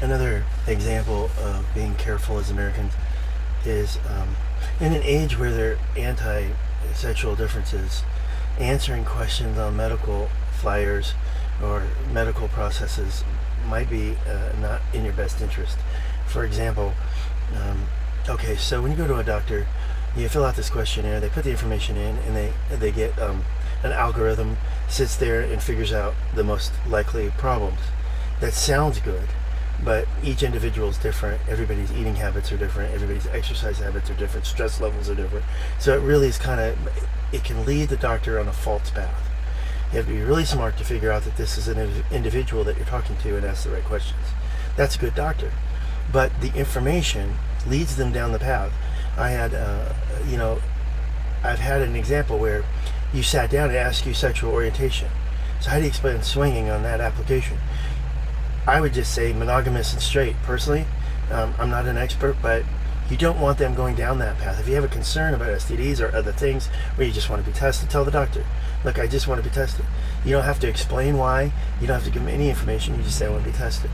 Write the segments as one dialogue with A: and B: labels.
A: Another example of being careful as Americans is in an age where there are anti-sexual differences, answering questions on medical flyers or medical processes might be not in your best interest. For example, okay, so when you go to a doctor, you fill out this questionnaire, they put the information in, and they get an algorithm, sits there and figures out the most likely problems. That sounds good, but each individual is different. Everybody's eating habits are different. Everybody's exercise habits are different. Stress levels are different. So it really is it can lead the doctor on a false path. You have to be really smart to figure out that this is an individual that you're talking to and ask the right questions. That's a good doctor. But the information leads them down the path. I've had an example where you sat down and asked you sexual orientation. So how do you explain swinging on that application? I would just say monogamous and straight. Personally, I'm not an expert, but you don't want them going down that path. If you have a concern about STDs or other things where you just want to be tested, tell the doctor, look, I just want to be tested. You don't have to explain why. You don't have to give them any information. You just say, I want to be tested.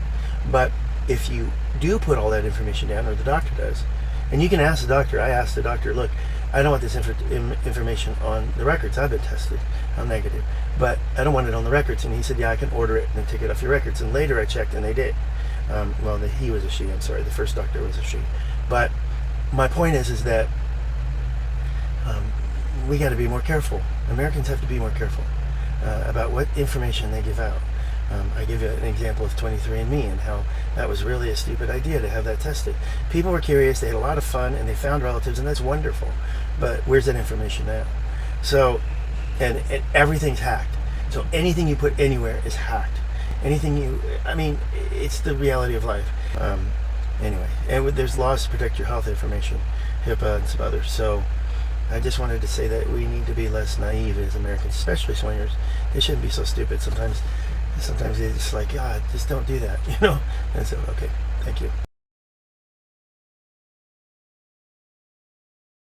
A: But if you do put all that information down, or the doctor does, and you can ask the doctor, I asked the doctor, look, I don't want this information on the records. I've been tested. I'm negative. But I don't want it on the records. And he said, yeah, I can order it and then take it off your records. And later I checked and they did. He was a she. I'm sorry. The first doctor was a she. But my point is that we got to be more careful. Americans have to be more careful about what information they give out. I give you an example of 23andMe and how that was really a stupid idea to have that tested. People were curious, they had a lot of fun, and they found relatives, and that's wonderful. But where's that information now? So, and everything's hacked. So anything you put anywhere is hacked. It's the reality of life. Anyway, and there's laws to protect your health information, HIPAA and some others. So I just wanted to say that we need to be less naive as Americans, especially swingers. They shouldn't be so stupid. Sometimes it's just like, God, just don't do that, And so, okay, thank you.